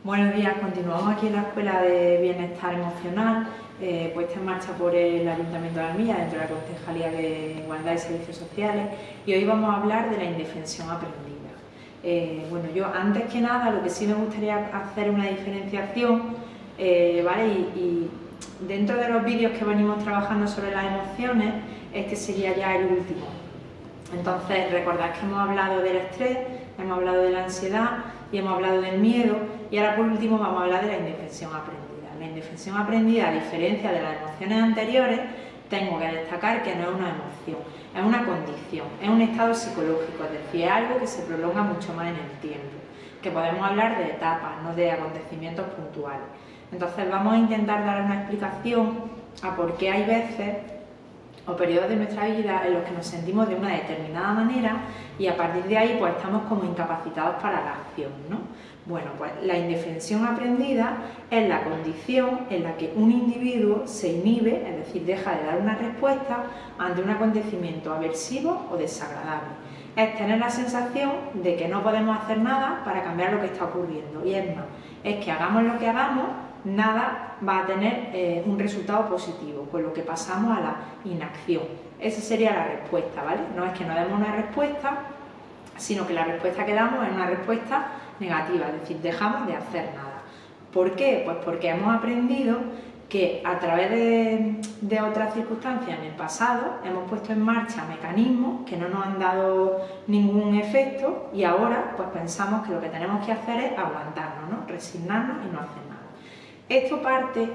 Buenos días, continuamos aquí en la Escuela de Bienestar Emocional, puesta en marcha por el Ayuntamiento de Armilla, dentro de la Concejalía de Igualdad y Servicios Sociales, y hoy vamos a hablar de la indefensión aprendida. Yo antes que nada lo que sí me gustaría hacer una diferenciación, ¿vale? Y dentro de los vídeos que venimos trabajando sobre las emociones, este sería ya el último. Entonces, recordad que hemos hablado del estrés, hemos hablado de la ansiedad y hemos hablado del miedo, y ahora por último vamos a hablar de la indefensión aprendida. La indefensión aprendida, a diferencia de las emociones anteriores, tengo que destacar que no es una emoción, es una condición, es un estado psicológico, es decir, es algo que se prolonga mucho más en el tiempo, que podemos hablar de etapas, no de acontecimientos puntuales. Entonces vamos a intentar dar una explicación a por qué hay veces o periodos de nuestra vida en los que nos sentimos de una determinada manera y a partir de ahí pues estamos como incapacitados para la acción, ¿no? Bueno, pues la indefensión aprendida es la condición en la que un individuo se inhibe, es decir, deja de dar una respuesta ante un acontecimiento aversivo o desagradable. Es tener la sensación de que no podemos hacer nada para cambiar lo que está ocurriendo, y es más, es que hagamos lo que hagamos, nada va a tener un resultado positivo, con lo que pasamos a la inacción. Esa sería la respuesta, ¿vale? No es que no demos una respuesta, sino que la respuesta que damos es una respuesta negativa, es decir, dejamos de hacer nada. ¿Por qué? Pues porque hemos aprendido que a través de otras circunstancias en el pasado hemos puesto en marcha mecanismos que no nos han dado ningún efecto y ahora pues pensamos que lo que tenemos que hacer es aguantarnos, ¿no? Resignarnos y no hacer nada. Esto parte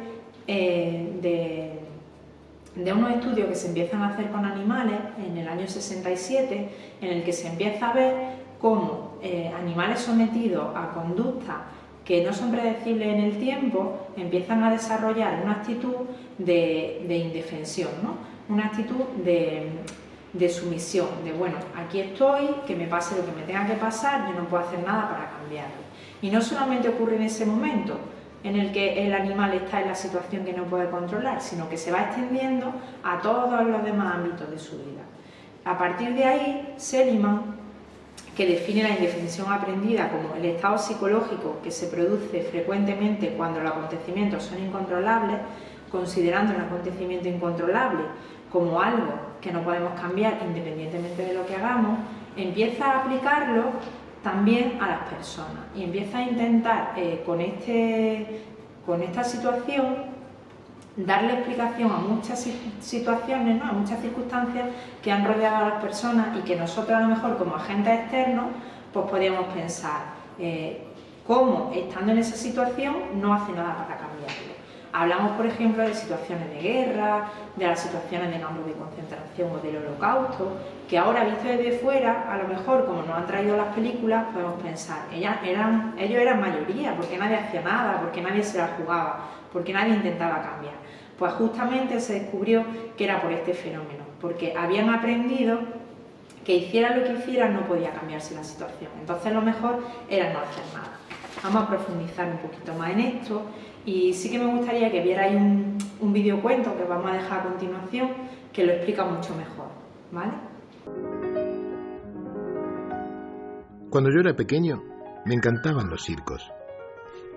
de unos estudios que se empiezan a hacer con animales en el año 67, en el que se empieza a ver cómo animales sometidos a conductas que no son predecibles en el tiempo empiezan a desarrollar una actitud de indefensión, ¿no? Una actitud de sumisión, de bueno, aquí estoy, que me pase lo que me tenga que pasar, yo no puedo hacer nada para cambiarlo. Y no solamente ocurre en ese momento en el que el animal está en la situación que no puede controlar, sino que se va extendiendo a todos los demás ámbitos de su vida. A partir de ahí, Seligman, que define la indefensión aprendida como el estado psicológico que se produce frecuentemente cuando los acontecimientos son incontrolables, considerando un acontecimiento incontrolable como algo que no podemos cambiar independientemente de lo que hagamos, empieza a aplicarlo también a las personas y empieza a intentar con esta situación darle explicación a muchas situaciones, ¿no? A muchas circunstancias que han rodeado a las personas y que nosotros a lo mejor como agentes externos pues podríamos pensar cómo estando en esa situación no hace nada para cambiarlo. Hablamos, por ejemplo, de situaciones de guerra, de las situaciones de campos de concentración o del Holocausto, que ahora visto desde fuera, a lo mejor como nos han traído las películas, podemos pensar, ellos eran mayoría, porque nadie hacía nada, porque nadie se la jugaba, porque nadie intentaba cambiar. Pues justamente se descubrió que era por este fenómeno, porque habían aprendido que hicieran lo que hicieran no podía cambiarse la situación, entonces lo mejor era no hacer nada. Vamos a profundizar un poquito más en esto y sí que me gustaría que vierais un videocuento que vamos a dejar a continuación que lo explica mucho mejor, ¿vale? Cuando yo era pequeño me encantaban los circos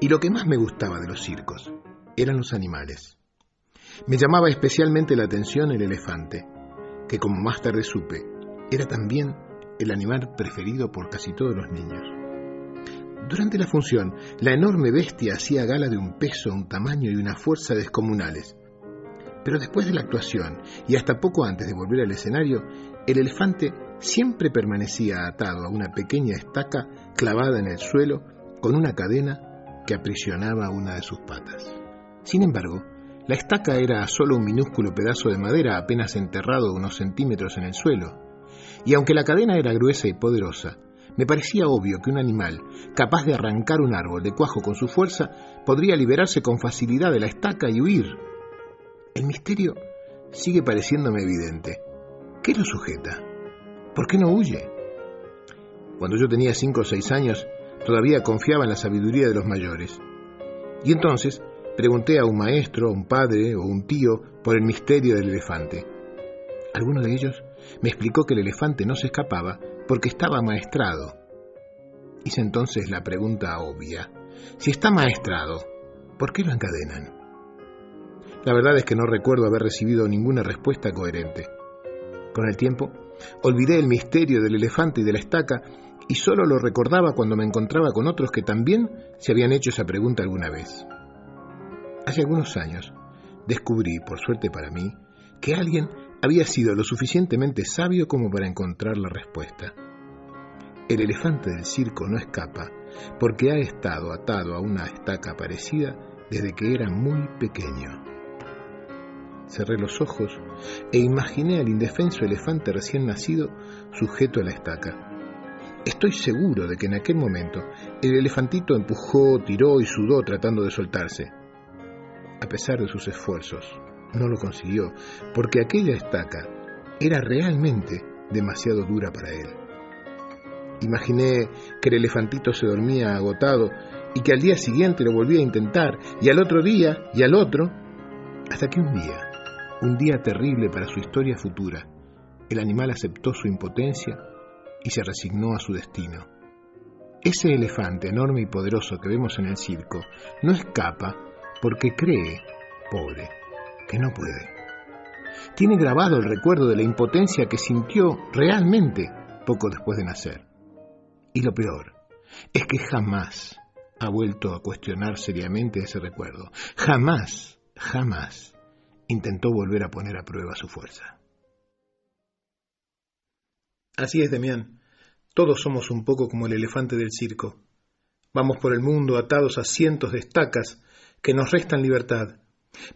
y lo que más me gustaba de los circos eran los animales. Me llamaba especialmente la atención el elefante, que como más tarde supe, era también el animal preferido por casi todos los niños. Durante la función, la enorme bestia hacía gala de un peso, un tamaño y una fuerza descomunales. Pero después de la actuación, y hasta poco antes de volver al escenario, el elefante siempre permanecía atado a una pequeña estaca clavada en el suelo con una cadena que aprisionaba una de sus patas. Sin embargo, la estaca era solo un minúsculo pedazo de madera apenas enterrado unos centímetros en el suelo, y aunque la cadena era gruesa y poderosa, me parecía obvio que un animal, capaz de arrancar un árbol de cuajo con su fuerza, podría liberarse con facilidad de la estaca y huir. El misterio sigue pareciéndome evidente. ¿Qué lo sujeta? ¿Por qué no huye? Cuando yo tenía 5 o 6 años, todavía confiaba en la sabiduría de los mayores. Y entonces pregunté a un maestro, a un padre o un tío por el misterio del elefante. Alguno de ellos me explicó que el elefante no se escapaba porque estaba amaestrado. Hice entonces la pregunta obvia: Si está maestrado, ¿por qué lo encadenan? La verdad es que no recuerdo haber recibido ninguna respuesta coherente. Con el tiempo, olvidé el misterio del elefante y de la estaca y solo lo recordaba cuando me encontraba con otros que también se habían hecho esa pregunta alguna vez. Hace algunos años descubrí, por suerte para mí, que alguien había sido lo suficientemente sabio como para encontrar la respuesta. El elefante del circo no escapa porque ha estado atado a una estaca parecida desde que era muy pequeño. Cerré los ojos e imaginé al indefenso elefante recién nacido sujeto a la estaca. Estoy seguro de que en aquel momento el elefantito empujó, tiró y sudó tratando de soltarse. A pesar de sus esfuerzos, no lo consiguió, porque aquella estaca era realmente demasiado dura para él. Imaginé que el elefantito se dormía agotado y que al día siguiente lo volvía a intentar, y al otro día, y al otro, hasta que un día terrible para su historia futura, el animal aceptó su impotencia y se resignó a su destino. Ese elefante enorme y poderoso que vemos en el circo no escapa porque cree, pobre, que no puede. Tiene grabado el recuerdo de la impotencia que sintió realmente poco después de nacer. Y lo peor es que jamás ha vuelto a cuestionar seriamente ese recuerdo. Jamás intentó volver a poner a prueba su fuerza. Así es, Demián. Todos somos un poco como el elefante del circo. Vamos por el mundo atados a cientos de estacas que nos restan libertad.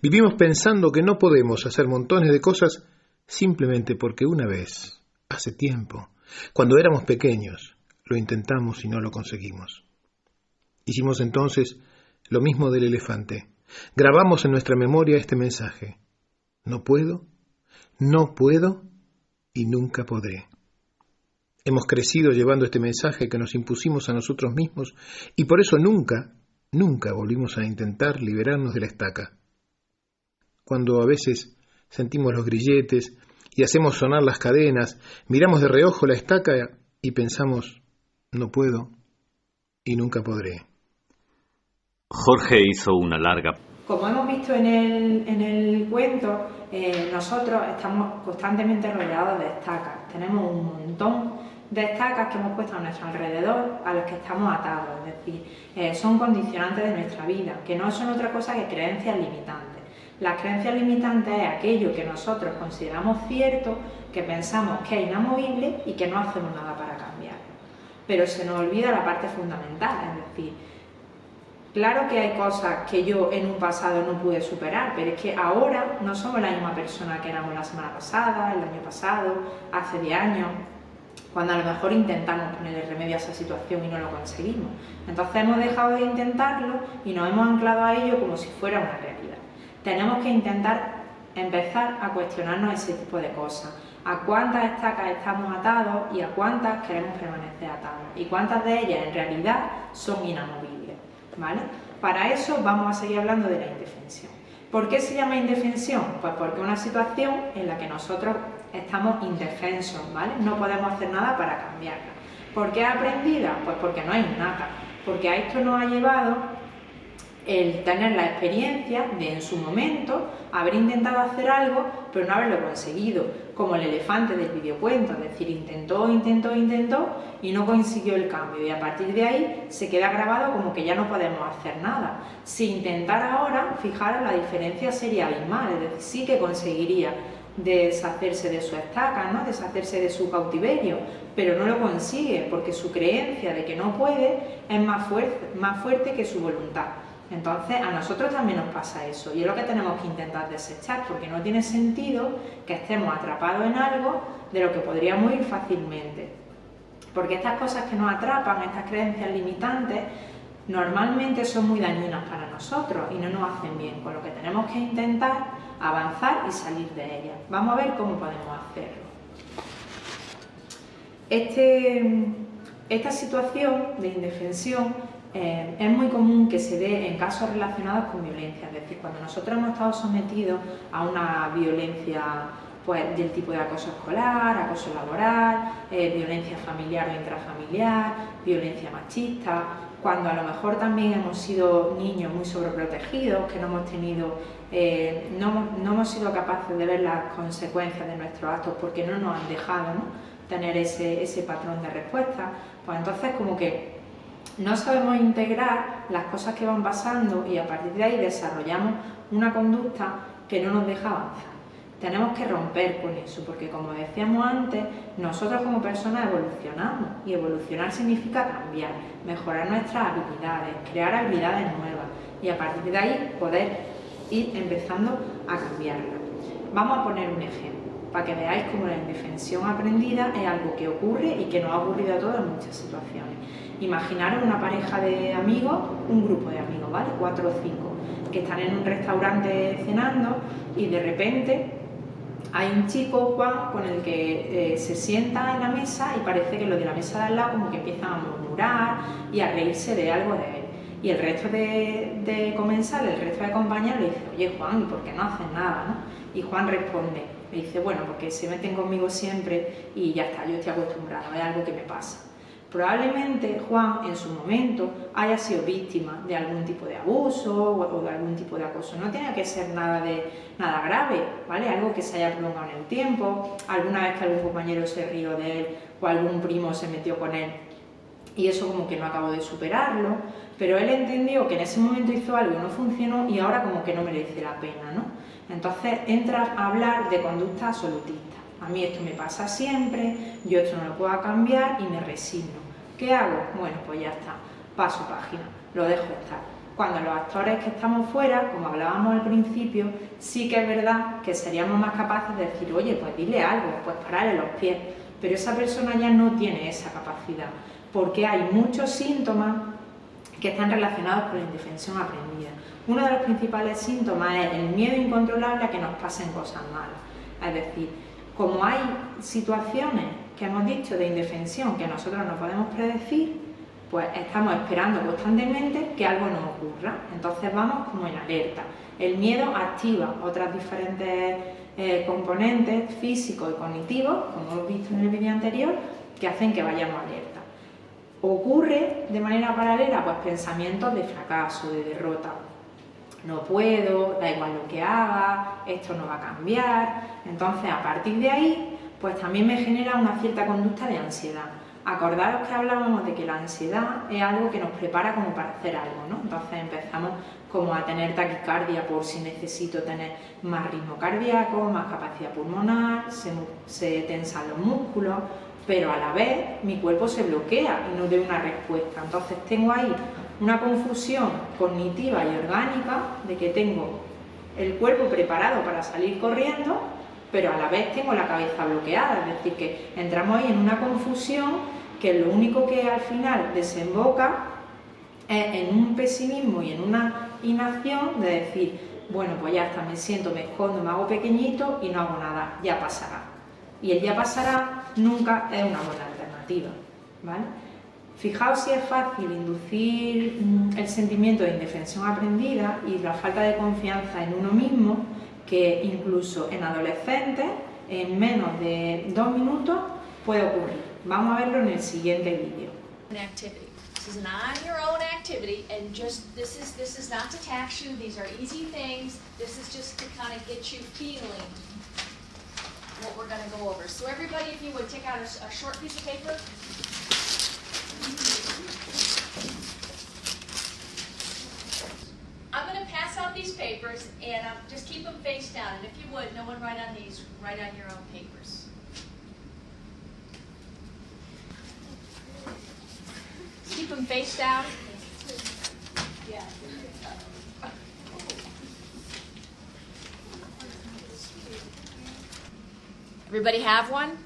Vivimos pensando que no podemos hacer montones de cosas simplemente porque una vez, hace tiempo, cuando éramos pequeños, lo intentamos y no lo conseguimos. Hicimos entonces lo mismo del elefante. Grabamos en nuestra memoria este mensaje: no puedo y nunca podré. Hemos crecido llevando este mensaje que nos impusimos a nosotros mismos y por eso nunca volvimos a intentar liberarnos de la estaca. Cuando a veces sentimos los grilletes y hacemos sonar las cadenas, miramos de reojo la estaca y pensamos: no puedo y nunca podré. Jorge hizo una larga. Como hemos visto en el cuento, nosotros estamos constantemente rodeados de estacas. Tenemos un montón de estacas que hemos puesto a nuestro alrededor, a las que estamos atados. Es decir, son condicionantes de nuestra vida, que no son otra cosa que creencias limitantes. Las creencias limitantes es aquello que nosotros consideramos cierto, que pensamos que es inamovible y que no hacemos nada para cambiarlo. Pero se nos olvida la parte fundamental, es decir, claro que hay cosas que yo en un pasado no pude superar, pero es que ahora no somos la misma persona que éramos la semana pasada, el año pasado, hace 10 años, cuando a lo mejor intentamos ponerle remedio a esa situación y no lo conseguimos. Entonces hemos dejado de intentarlo y nos hemos anclado a ello como si fuera una realidad. Tenemos que intentar empezar a cuestionarnos ese tipo de cosas. A cuántas estacas estamos atados y a cuántas queremos permanecer atados. Y cuántas de ellas en realidad son inamovibles, ¿vale? Para eso vamos a seguir hablando de la indefensión. ¿Por qué se llama indefensión? Pues porque es una situación en la que nosotros estamos indefensos, ¿vale? No podemos hacer nada para cambiarla. ¿Por qué aprendida? Pues porque no hay nada. Porque a esto nos ha llevado el tener la experiencia de en su momento haber intentado hacer algo pero no haberlo conseguido, como el elefante del videocuento, es decir, intentó y no consiguió el cambio y a partir de ahí se queda grabado como que ya no podemos hacer nada. Si intentara ahora, fijaros, la diferencia sería abismal, es decir, sí que conseguiría deshacerse de su estaca, ¿no? Deshacerse de su cautiverio, pero no lo consigue porque su creencia de que no puede es más fuerte que su voluntad. Entonces a nosotros también nos pasa eso y es lo que tenemos que intentar desechar, porque no tiene sentido que estemos atrapados en algo de lo que podríamos ir fácilmente, porque estas cosas que nos atrapan, estas creencias limitantes, normalmente son muy dañinas para nosotros y no nos hacen bien, con lo que tenemos que intentar avanzar y salir de ellas. Vamos a ver cómo podemos hacerlo. Esta situación de indefensión es muy común que se dé en casos relacionados con violencia, es decir, cuando nosotros hemos estado sometidos a una violencia pues del tipo de acoso escolar, acoso laboral, violencia familiar o intrafamiliar, violencia machista, cuando a lo mejor también hemos sido niños muy sobreprotegidos, que no hemos tenido, no hemos sido capaces de ver las consecuencias de nuestros actos porque no nos han dejado, ¿no?, tener ese patrón de respuesta. Pues entonces como que no sabemos integrar las cosas que van pasando y a partir de ahí desarrollamos una conducta que no nos deja avanzar. Tenemos que romper con eso, porque como decíamos antes, nosotros como personas evolucionamos y evolucionar significa cambiar, mejorar nuestras habilidades, crear habilidades nuevas y a partir de ahí poder ir empezando a cambiarlas. Vamos a poner un ejemplo para que veáis cómo la indefensión aprendida es algo que ocurre y que nos ha ocurrido a todos en muchas situaciones. Imaginaros una pareja de amigos, un grupo de amigos, ¿vale? 4 o 5, que están en un restaurante cenando y de repente hay un chico, Juan, con el que se sienta en la mesa y parece que los de la mesa de al lado como que empiezan a murmurar y a reírse de algo de él. Y el resto de comensales, el resto de compañeros le dice: oye Juan, ¿y por qué no haces nada, no? Y Juan responde, me dice: bueno, porque se meten conmigo siempre y ya está, yo estoy acostumbrado, es algo que me pasa. Probablemente Juan en su momento haya sido víctima de algún tipo de abuso o de algún tipo de acoso. No tiene que ser nada grave, ¿vale? Algo que se haya prolongado en el tiempo, alguna vez que algún compañero se rió de él o algún primo se metió con él y eso como que no acabó de superarlo, pero él entendió que en ese momento hizo algo y no funcionó y ahora como que no merece la pena, ¿no? Entonces entra a hablar de conducta absolutista. A mí esto me pasa siempre, yo esto no lo puedo cambiar y me resigno. ¿Qué hago? Bueno, pues ya está, paso página, lo dejo estar. Cuando los actores que estamos fuera, como hablábamos al principio, sí que es verdad que seríamos más capaces de decir: oye, pues dile algo, pues pararle los pies. Pero esa persona ya no tiene esa capacidad, porque hay muchos síntomas que están relacionados con la indefensión aprendida. Uno de los principales síntomas es el miedo incontrolable a que nos pasen cosas malas. Es decir, como hay situaciones que hemos dicho de indefensión que nosotros no podemos predecir, pues estamos esperando constantemente que algo nos ocurra. Entonces vamos como en alerta. El miedo activa otras diferentes componentes físicos y cognitivos, como hemos visto en el vídeo anterior, que hacen que vayamos alerta. Ocurre de manera paralela pues pensamientos de fracaso, de derrota. No puedo, da igual lo que haga, esto no va a cambiar. Entonces, a partir de ahí, pues también me genera una cierta conducta de ansiedad. Acordaros que hablábamos de que la ansiedad es algo que nos prepara como para hacer algo, ¿no? Entonces empezamos como a tener taquicardia por si necesito tener más ritmo cardíaco, más capacidad pulmonar, se tensan los músculos, pero a la vez mi cuerpo se bloquea y no doy una respuesta. Entonces tengo ahí una confusión cognitiva y orgánica de que tengo el cuerpo preparado para salir corriendo, pero a la vez tengo la cabeza bloqueada, es decir, que entramos ahí en una confusión que lo único que al final desemboca es en un pesimismo y en una inacción de decir: bueno, pues ya está, me siento, me escondo, me hago pequeñito y no hago nada, ya pasará. Y el ya pasará nunca es una buena alternativa, ¿vale? Fijaos si es fácil inducir el sentimiento de indefensión aprendida y la falta de confianza en uno mismo, que incluso en adolescentes, en menos de 2 minutos, puede ocurrir. Vamos a verlo en el siguiente vídeo. This is an on-your-own activity, and just this is not to tax you. These are easy things. This is just to kind of get you feeling what we're going to go over. So everybody, if you would take out a short piece of paper. I'm going to pass out these papers, and just keep them face down. And if you would, no one write on these. Write on your own papers. Keep them face down. Yeah. Everybody have one?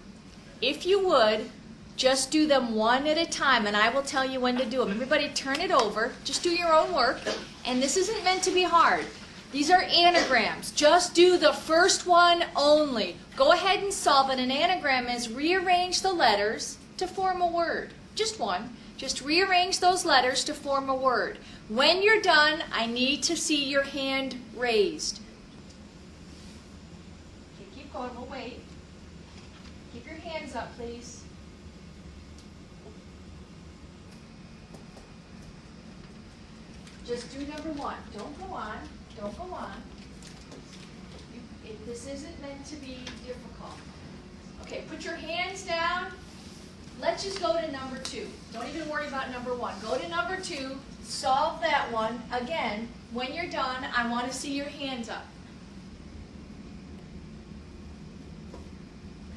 If you would, just do them one at a time, and I will tell you when to do them. Everybody turn it over. Just do your own work. And this isn't meant to be hard. These are anagrams. Just do the first one only. Go ahead and solve it. An anagram is rearrange the letters to form a word. Just one. Just rearrange those letters to form a word. When you're done, I need to see your hand raised. Okay, keep keep going. We'll wait. Keep your hands up, please. Just do number 1. Don't go on. Don't go on. This isn't meant to be difficult. Okay, put your hands down. Let's just go to number 2. Don't even worry about number 1. Go to number 2. Solve that one. Again, when you're done, I want to see your hands up.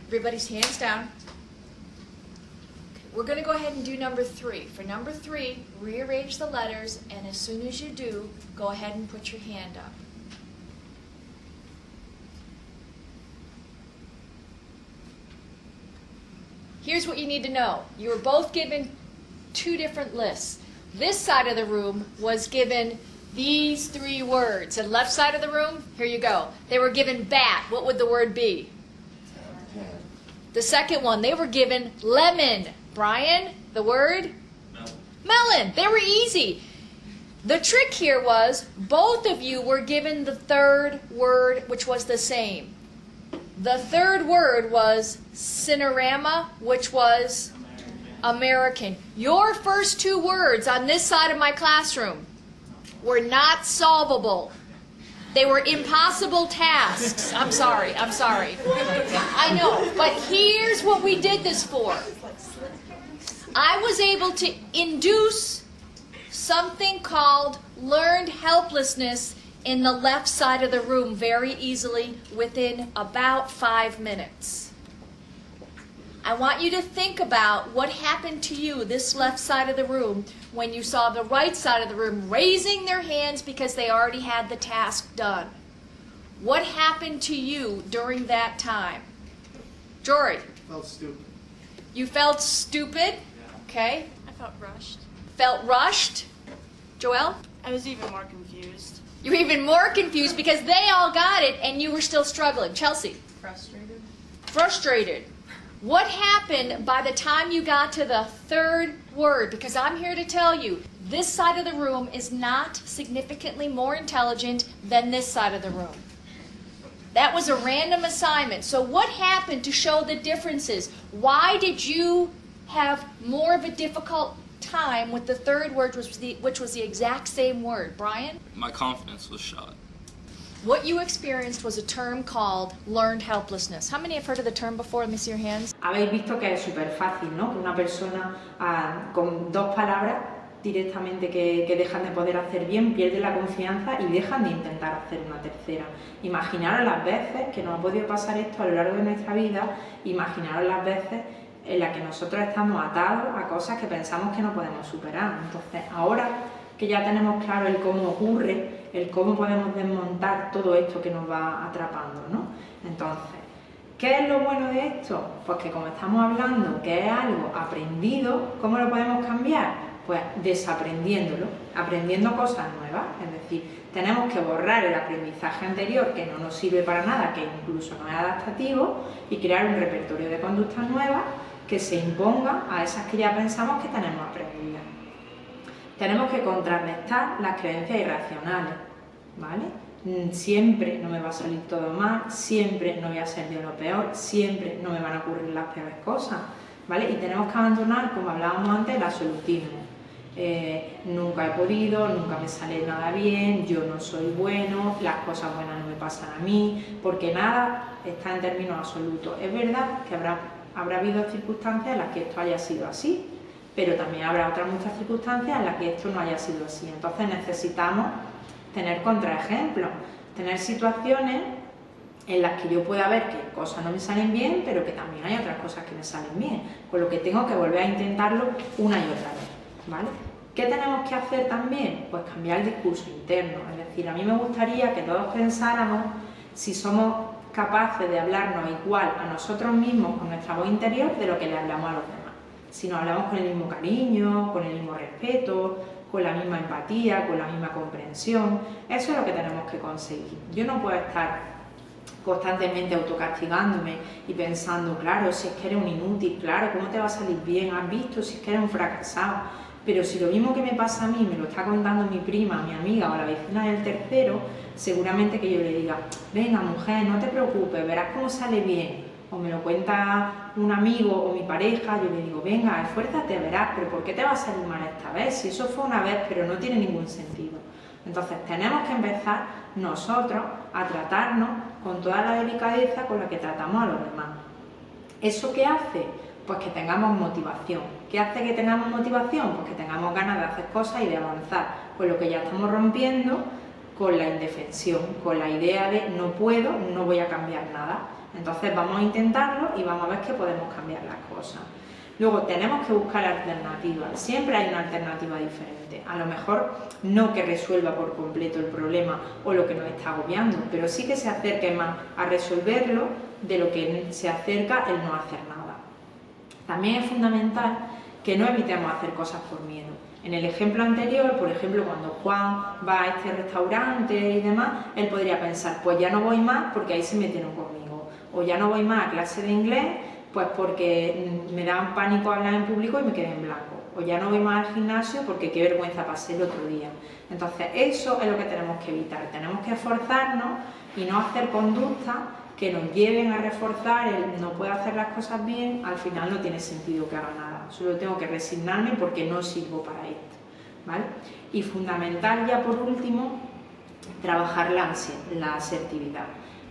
Everybody's hands down. We're going to go ahead and do number 3. For number 3, rearrange the letters, and as soon as you do, go ahead and put your hand up. Here's what you need to know. You were both given 2 different lists. This side of the room was given these 3 words. And left side of the room, here you go. They were given bat. What would the word be? The second one, they were given lemon. Brian, the word? Melon. Melon. They were easy. The trick here was both of you were given the third word, which was the same. The third word was cinerama, which was American. Your first 2 words on this side of my classroom were not solvable. They were impossible tasks. I'm sorry. I know, but here's what we did this for. I was able to induce something called learned helplessness in the left side of the room very easily within about 5 minutes. I want you to think about what happened to you, this left side of the room, when you saw the right side of the room raising their hands because they already had the task done. What happened to you during that time? Jory? I felt stupid. You felt stupid? Yeah. Okay. I felt rushed. Felt rushed? Joelle? I was even more confused. You were even more confused because they all got it and you were still struggling. Chelsea? Frustrated. Frustrated. What happened by the time you got to the third word? Because I'm here to tell you, this side of the room is not significantly more intelligent than this side of the room. That was a random assignment. So what happened to show the differences? Why did you have more of a difficult time with the third word, which was the exact same word? Brian? My confidence was shot. What you experienced was a term called learned helplessness. How many have heard of the term before? Let me see your hands. Habéis visto que es súper fácil, ¿no? Que una persona con 2 palabras directamente que dejan de poder hacer bien, pierde la confianza y dejan de intentar hacer una tercera. Imaginaros las veces que nos ha podido pasar esto a lo largo de nuestra vida, imaginaros las veces en las que nosotros estamos atados a cosas que pensamos que no podemos superar. Entonces, ahora que ya tenemos claro el cómo ocurre, el cómo podemos desmontar todo esto que nos va atrapando, ¿no? Entonces, ¿qué es lo bueno de esto? Pues que como estamos hablando que es algo aprendido, ¿cómo lo podemos cambiar? Pues desaprendiéndolo, aprendiendo cosas nuevas, es decir, tenemos que borrar el aprendizaje anterior que no nos sirve para nada, que incluso no es adaptativo, y crear un repertorio de conductas nuevas que se impongan a esas que ya pensamos que tenemos aprendidas. Tenemos que contrarrestar las creencias irracionales, ¿vale? Siempre no me va a salir todo mal, siempre no voy a ser de lo peor, siempre no me van a ocurrir las peores cosas, ¿vale? Y tenemos que abandonar, como hablábamos antes, el absolutismo. Nunca he podido, nunca me sale nada bien, yo no soy bueno, las cosas buenas no me pasan a mí, porque nada está en términos absolutos. Es verdad que habrá habido circunstancias en las que esto haya sido así, pero también habrá otras muchas circunstancias en las que esto no haya sido así. Entonces necesitamos tener contraejemplos, tener situaciones en las que yo pueda ver que cosas no me salen bien, pero que también hay otras cosas que me salen bien, con lo que tengo que volver a intentarlo una y otra vez, ¿vale? ¿Qué tenemos que hacer también? Pues cambiar el discurso interno, es decir, a mí me gustaría que todos pensáramos si somos capaces de hablarnos igual a nosotros mismos con nuestra voz interior de lo que le hablamos a los demás. Si nos hablamos con el mismo cariño, con el mismo respeto, con la misma empatía, con la misma comprensión, eso es lo que tenemos que conseguir. Yo no puedo estar constantemente autocastigándome y pensando, claro, si es que eres un inútil, claro, ¿cómo te va a salir bien? ¿Has visto? Si es que eres un fracasado. Pero si lo mismo que me pasa a mí me lo está contando mi prima, mi amiga o la vecina del tercero, seguramente que yo le diga, venga mujer, no te preocupes, verás cómo sale bien. O me lo cuenta un amigo o mi pareja, yo le digo, venga, esfuérzate, verás, pero ¿por qué te va a salir mal esta vez? Si eso fue una vez, pero no tiene ningún sentido. Entonces tenemos que empezar nosotros a tratarnos con toda la delicadeza con la que tratamos a los demás. ¿Eso qué hace? Pues que tengamos motivación. ¿Qué hace que tengamos motivación? Pues que tengamos ganas de hacer cosas y de avanzar. Pues lo que ya estamos rompiendo con la indefensión, con la idea de no puedo, no voy a cambiar nada. Entonces vamos a intentarlo y vamos a ver que podemos cambiar las cosas. Luego tenemos que buscar alternativas, siempre hay una alternativa diferente, a lo mejor no que resuelva por completo el problema o lo que nos está agobiando, pero sí que se acerque más a resolverlo de lo que se acerca el no hacer nada. También es fundamental que no evitemos hacer cosas por miedo. En el ejemplo anterior, por ejemplo, cuando Juan va a este restaurante y demás, él podría pensar, pues ya no voy más porque ahí se metieron conmigo, o ya no voy más a clase de inglés pues porque me da pánico hablar en público y me quedé en blanco, o ya no voy más al gimnasio porque qué vergüenza pasé el otro día. Entonces eso es lo que tenemos que evitar, tenemos que esforzarnos y no hacer conductas que nos lleven a reforzar el no puedo hacer las cosas bien, al final no tiene sentido que haga nada, solo tengo que resignarme porque no sirvo para esto, ¿vale? Y fundamental ya por último, trabajar la asertividad.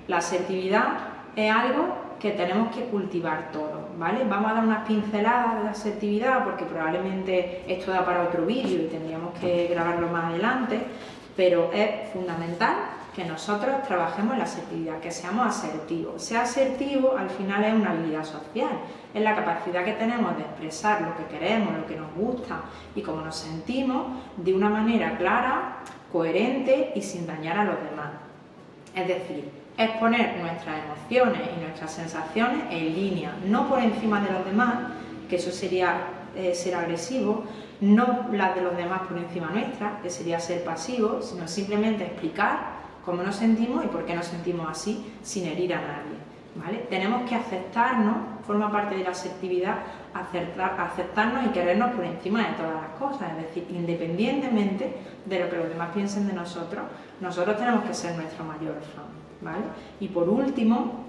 La asertividad es algo que tenemos que cultivar todo, ¿vale? Vamos a dar unas pinceladas de la asertividad porque probablemente esto da para otro vídeo y tendríamos que grabarlo más adelante, pero es fundamental que nosotros trabajemos la asertividad, que seamos asertivos. Ser asertivo al final es una habilidad social, es la capacidad que tenemos de expresar lo que queremos, lo que nos gusta y cómo nos sentimos de una manera clara, coherente y sin dañar a los demás. Es decir, exponer nuestras emociones y nuestras sensaciones en línea, no por encima de los demás, que eso sería ser agresivo, no las de los demás por encima nuestra, que sería ser pasivo, sino simplemente explicar cómo nos sentimos y por qué nos sentimos así sin herir a nadie, ¿vale? Tenemos que aceptarnos, forma parte de la asertividad, aceptarnos y querernos por encima de todas las cosas, es decir, independientemente de lo que los demás piensen de nosotros, nosotros tenemos que ser nuestro mayor fan, ¿vale? Y por último,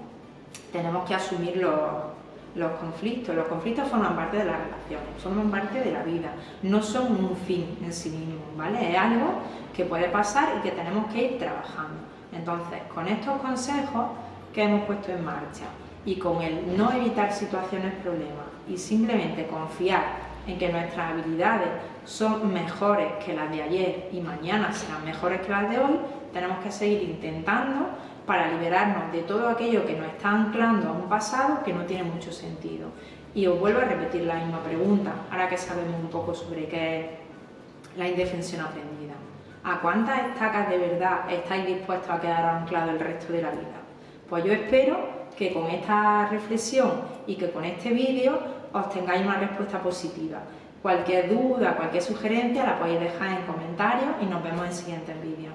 tenemos que asumir los conflictos. Los conflictos forman parte de las relaciones, forman parte de la vida, no son un fin en sí mismo, ¿vale? Es algo que puede pasar y que tenemos que ir trabajando. Entonces, con estos consejos que hemos puesto en marcha y con el no evitar situaciones problemas y simplemente confiar en que nuestras habilidades son mejores que las de ayer y mañana serán mejores que las de hoy, tenemos que seguir intentando para liberarnos de todo aquello que nos está anclando a un pasado que no tiene mucho sentido. Y os vuelvo a repetir la misma pregunta, ahora que sabemos un poco sobre qué es la indefensión aprendida. ¿A cuántas estacas de verdad estáis dispuestos a quedar anclados el resto de la vida? Pues yo espero que con esta reflexión y que con este vídeo os tengáis una respuesta positiva. Cualquier duda, cualquier sugerencia la podéis dejar en comentarios y nos vemos en siguientes vídeos.